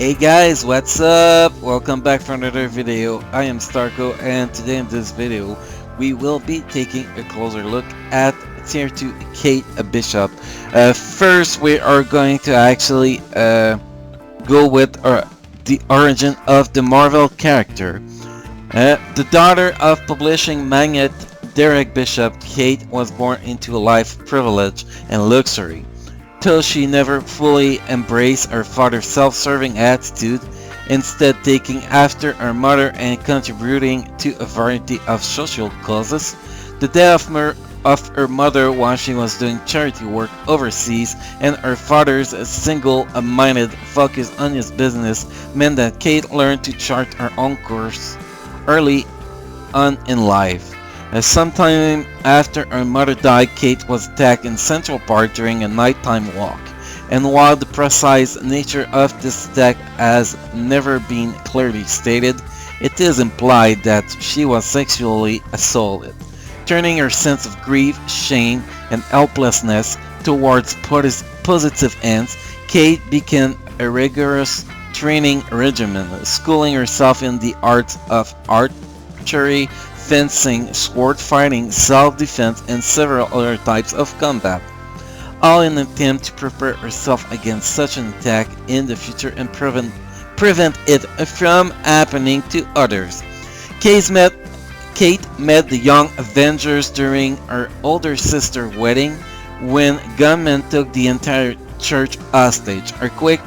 Hey guys, what's up? Welcome back for another video. I am Starko, and today in this video we will be taking a closer look at Tier 2 Kate Bishop. First we are going to actually go with the origin of the Marvel character. The daughter of publishing magnate Derek Bishop, Kate was born into a life of privilege and luxury. Till she never fully embraced her father's self-serving attitude, instead taking after her mother and contributing to a variety of social causes. The death of her mother while she was doing charity work overseas and her father's single-minded focus on his business meant that Kate learned to chart her own course early on in life. Sometime after her mother died, Kate was attacked in Central Park during a nighttime walk, and while the precise nature of this attack has never been clearly stated, it is implied that she was sexually assaulted. Turning her sense of grief, shame, and helplessness towards positive ends, Kate began a rigorous training regimen, schooling herself in the arts of archery, fencing, sword fighting, self-defense, and several other types of combat, all in an attempt to prepare herself against such an attack in the future and prevent it from happening to others. Kate met the Young Avengers during her older sister's wedding when gunmen took the entire church hostage. Her quick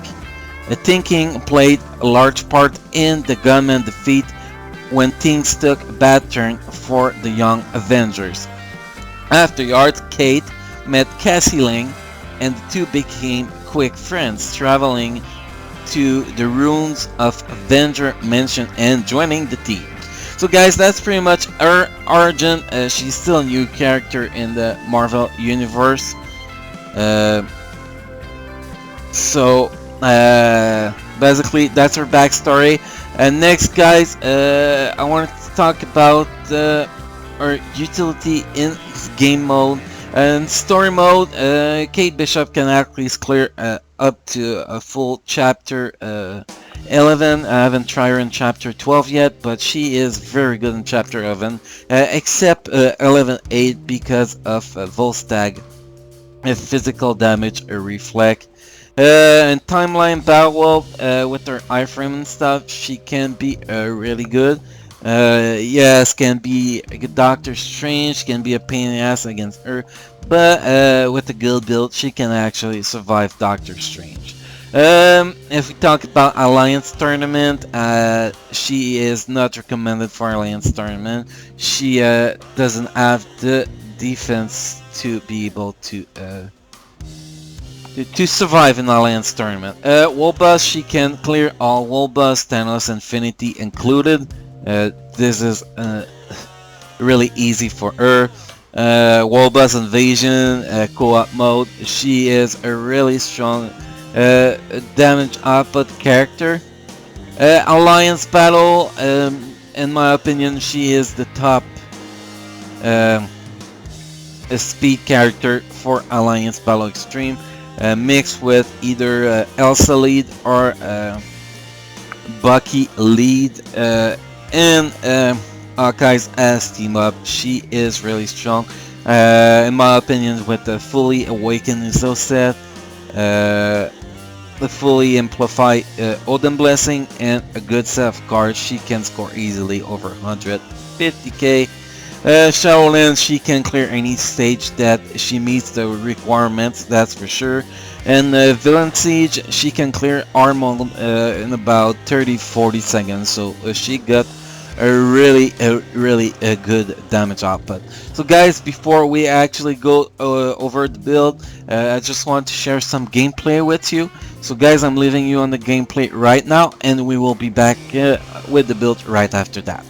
thinking played a large part in the gunmen defeat when things took a bad turn for the Young Avengers. Afterwards, Kate met Cassie Lang, and the two became quick friends, traveling to the ruins of Avenger Mansion and joining the team. So guys, that's pretty much her origin. She's still a new character in the Marvel Universe. Basically, that's her backstory. Next, guys, I wanted to talk about our utility in game mode. In story mode, Kate Bishop can actually clear up to a full chapter 11. I haven't tried her in chapter 12 yet, but she is very good in chapter 11, except 11.8 because of Volstagg physical damage reflect. In timeline battle with her iframe and stuff, she can be really good. Yes, can be Doctor Strange, can be a pain in the ass against her, but with a good build, she can actually survive Doctor Strange. If we talk about Alliance Tournament, she is not recommended for Alliance Tournament. She doesn't have the defense to be able to survive an Alliance Tournament. Wolbus, she can clear all Wolbus, Thanos Infinity included. This is really easy for her. Wolbus Invasion, co-op mode, she is a really strong damage output character. Alliance Battle, in my opinion, she is the top speed character for Alliance Battle Extreme. Mixed with either Elsa lead or Bucky lead, and Hawkeye's as team up. She is really strong, in my opinion, with the fully awakened Zoseth, the fully amplified Odin Blessing, and a good set of cards. She can score easily over 150k. Shaolin, she can clear any stage that she meets the requirements, that's for sure. And Villain Siege, she can clear Armor in about 30-40 seconds, so she got a really good damage output. So guys, before we actually go over the build, I just want to share some gameplay with you. So guys, I'm leaving you on the gameplay right now, and we will be back with the build right after that.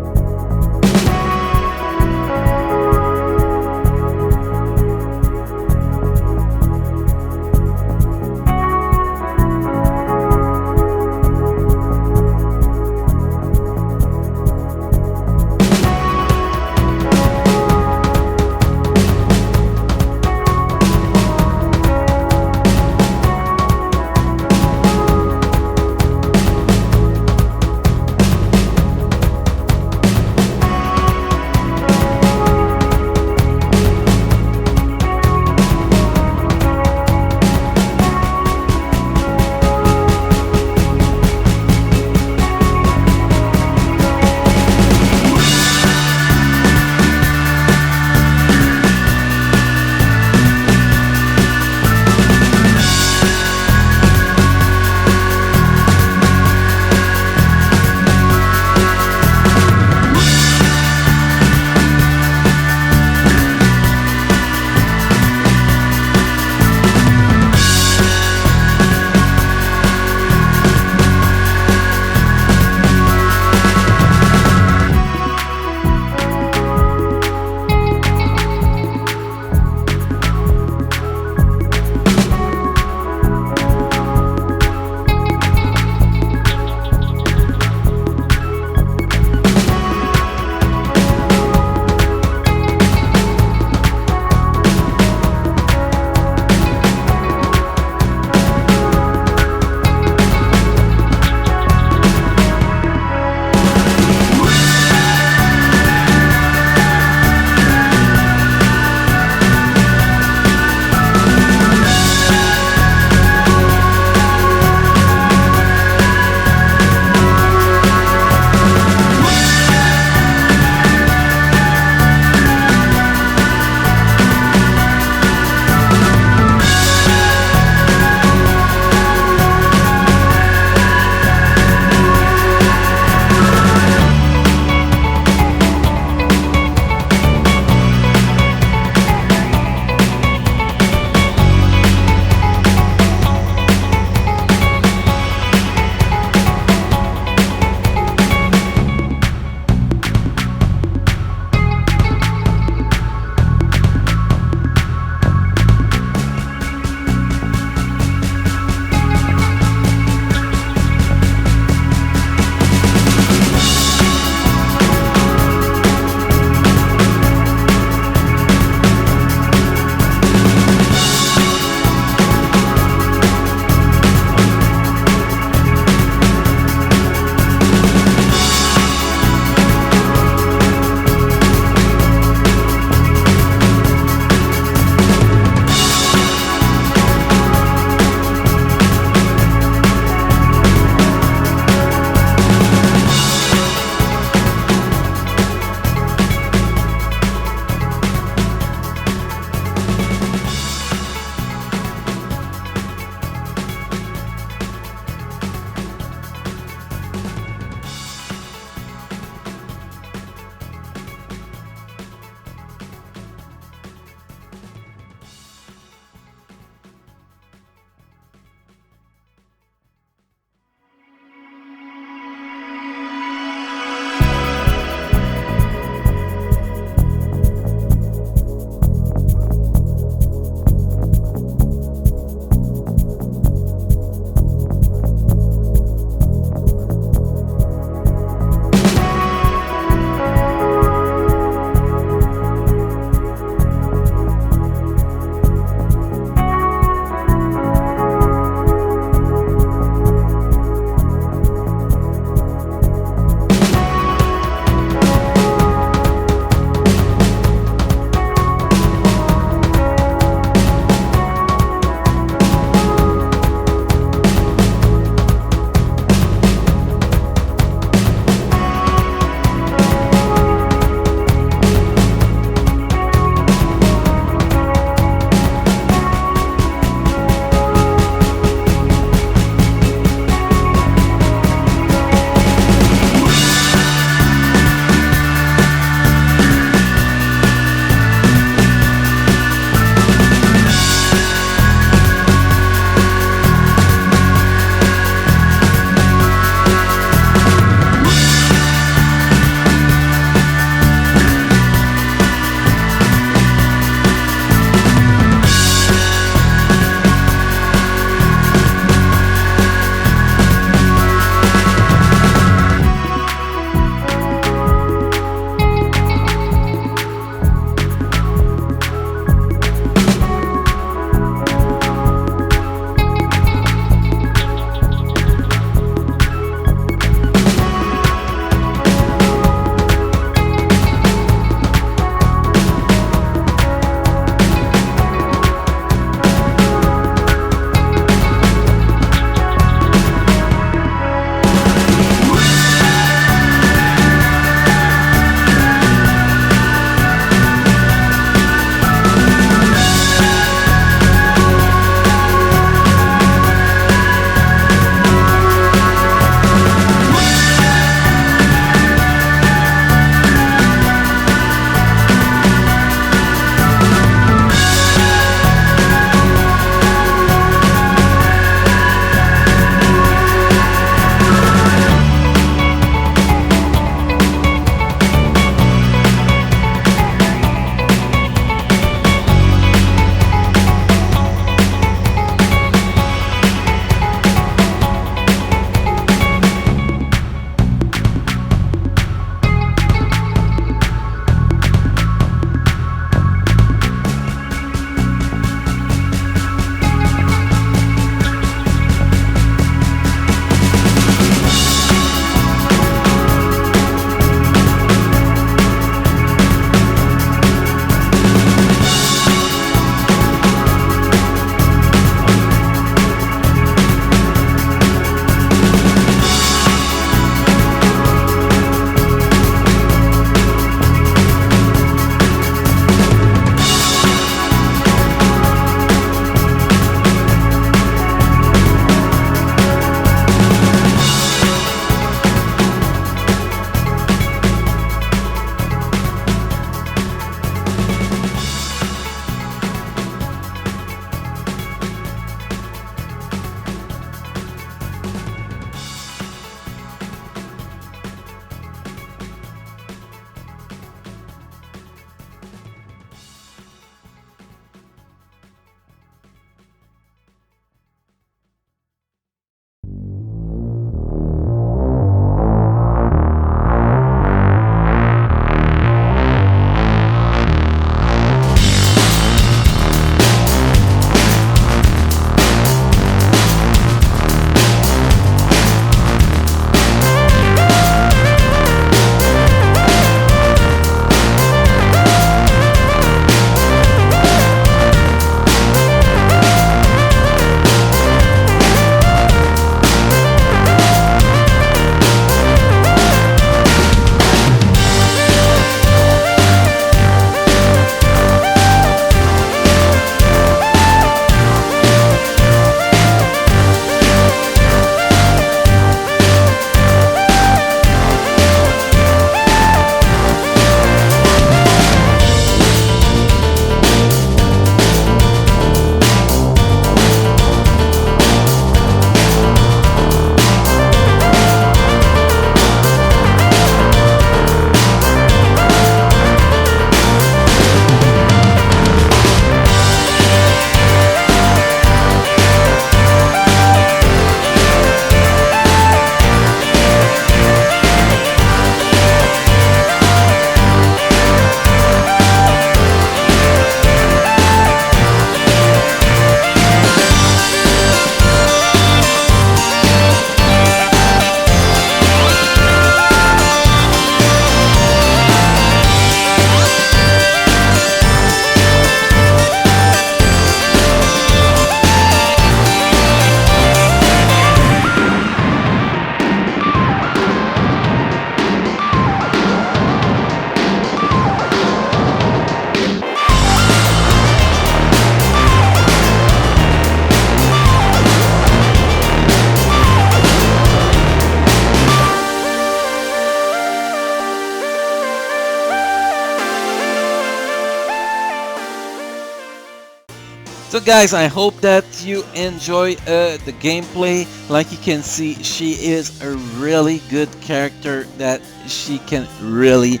So guys, I hope that you enjoy the gameplay. Like you can see, she is a really good character that she can really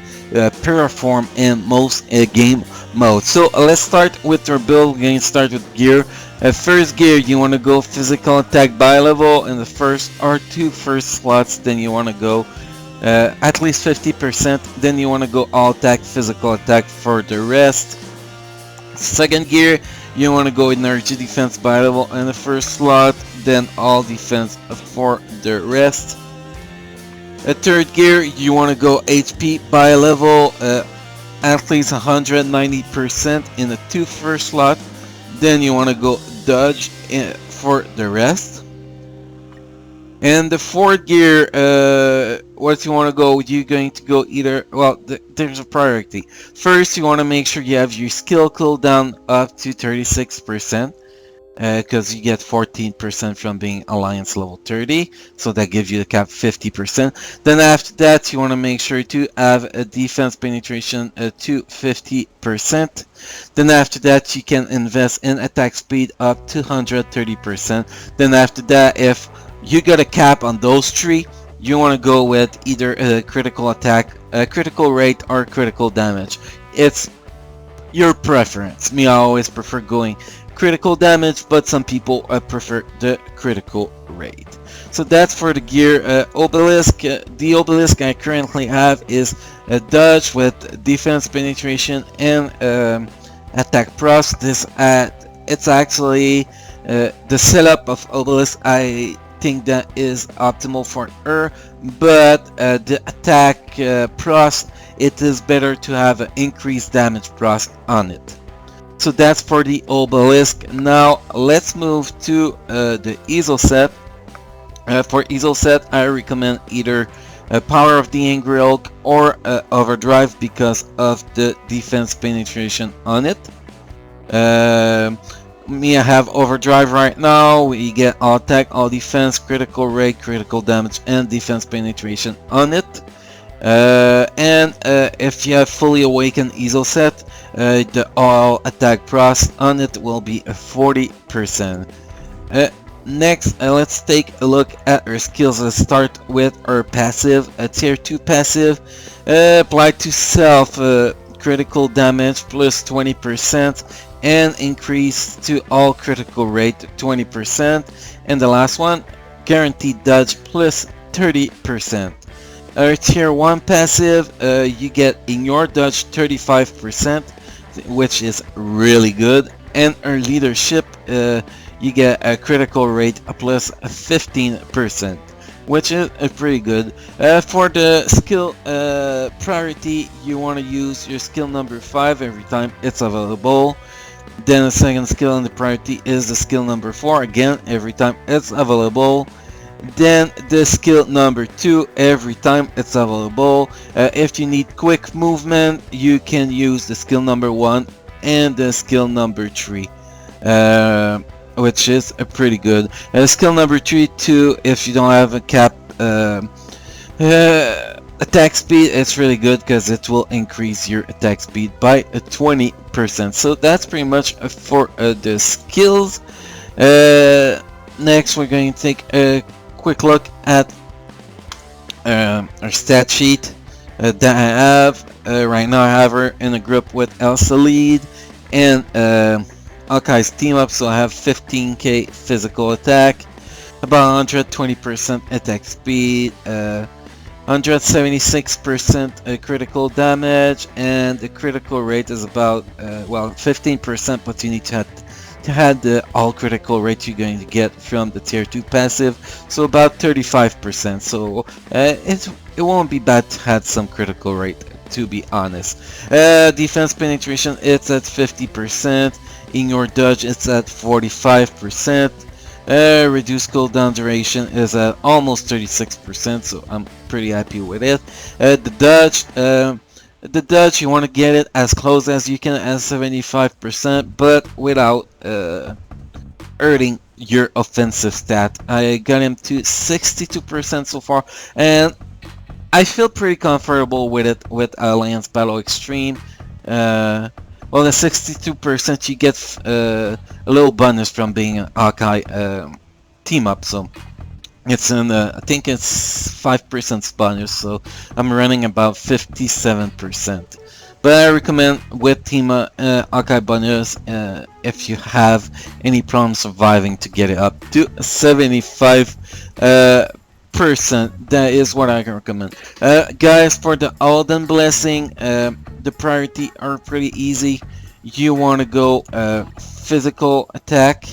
perform in most game modes. So let's start with our build. We're going to start with gear. First gear, you want to go physical attack by level in the first or two first slots. Then you want to go at least 50%. Then you want to go all attack, physical attack for the rest. Second gear, you want to go energy defense by level in the first slot, then all defense for the rest. A third gear, you want to go HP by level at least 190% in the two first slot, then you want to go dodge for the rest. And the fourth gear, what you want to go, you're going to go either, well, there's a priority. First, you want to make sure you have your skill cooldown up to 36%, because you get 14% from being Alliance level 30, so that gives you the cap 50%. Then after that, you want to make sure to have a defense penetration to 50%. Then after that, you can invest in attack speed up to 130%. Then after that, if you got a cap on those three, you want to go with either a critical attack, a critical rate, or critical damage. It's your preference. Me, I always prefer going critical damage, but some people prefer the critical rate. So that's for the gear. Obelisk. The obelisk I currently have is a dodge with defense penetration and attack pros. It's actually the setup of obelisk. I think that is optimal for her, but the attack pros, it is better to have an increased damage pros on it. So that's for the obelisk. Now let's move to the Ezel set. For Ezel set, I recommend either Power of the Angry Oak or Overdrive because of the defense penetration on it. Me, I have Overdrive right now. We get all attack, all defense, critical rate, critical damage, and defense penetration on it. And if you have fully awakened Ezel set, the all attack pros on it will be 40%. Next, let's take a look at our skills. Let's start with our passive, a tier 2 passive. Applied to self, critical damage plus 20%. And increase to all critical rate 20%. And the last one, guaranteed dodge plus 30%. Our tier 1 passive, you get in your dodge 35%, which is really good. And our leadership, you get a critical rate plus 15%, which is pretty good. For the skill priority, you want to use your skill number 5 every time it's available. Then the second skill in the priority is the skill number 4, again every time it's available. Then the skill number 2 every time it's available. If you need quick movement, you can use the skill number 1 and the skill number 3, which is pretty good. Skill number 3 too, if you don't have a cap attack speed, it's really good because it will increase your attack speed by 20%. So that's pretty much for the skills. Next, we're going to take a quick look at our stat sheet that I have. Right now I have her in a group with Elsa Lead and Alkai's team up, so I have 15k physical attack, about 120% attack speed, 176% critical damage, and the critical rate is about well 15%, but you need to have the all critical rate you're going to get from the tier 2 passive, so about 35%. So it won't be bad to have some critical rate, to be honest. Defense penetration, it's at 50%. In your dodge, it's at 45%. Reduced cooldown duration is at almost 36%, so I'm pretty happy with it. The dodge, you want to get it as close as you can at 75%, but without hurting your offensive stat. I got him to 62% so far, and I feel pretty comfortable with it with Alliance Battle Extreme. Well, Well, the 62% you get a little bonus from being an Hawkeye team up, so it's in I think it's 5% bonus, so I'm running about 57%. But I recommend with Team Hawkeye bonus if you have any problem surviving to get it up to 75%. That is what I recommend. Guys, for the Alden Blessing, the priority are pretty easy. You want to go physical attack.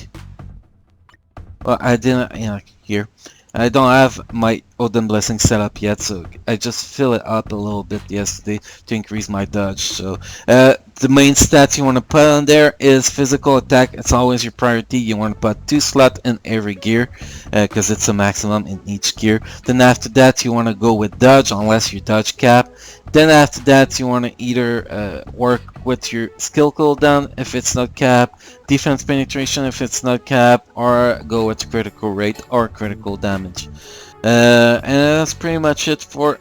Well, I didn't, here. I don't have my Odin Blessing set up yet, so I just fill it up a little bit yesterday to increase my dodge. So the main stats you want to put on there is physical attack. It's always your priority. You want to put 2 slots in every gear because it's a maximum in each gear. Then after that you want to go with dodge unless you dodge cap. Then after that you want to either work with your skill cooldown if it's not cap, defense penetration if it's not cap, or go with critical rate or critical damage. And that's pretty much it for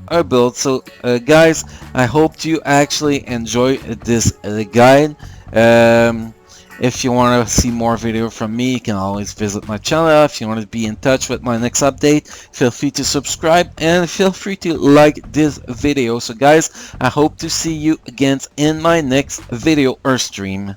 our build. So guys, I hope you actually enjoy this guide. If you want to see more video from me, you can always visit my channel. If you want to be in touch with my next update, feel free to subscribe and feel free to like this video. So guys, I hope to see you again in my next video or stream.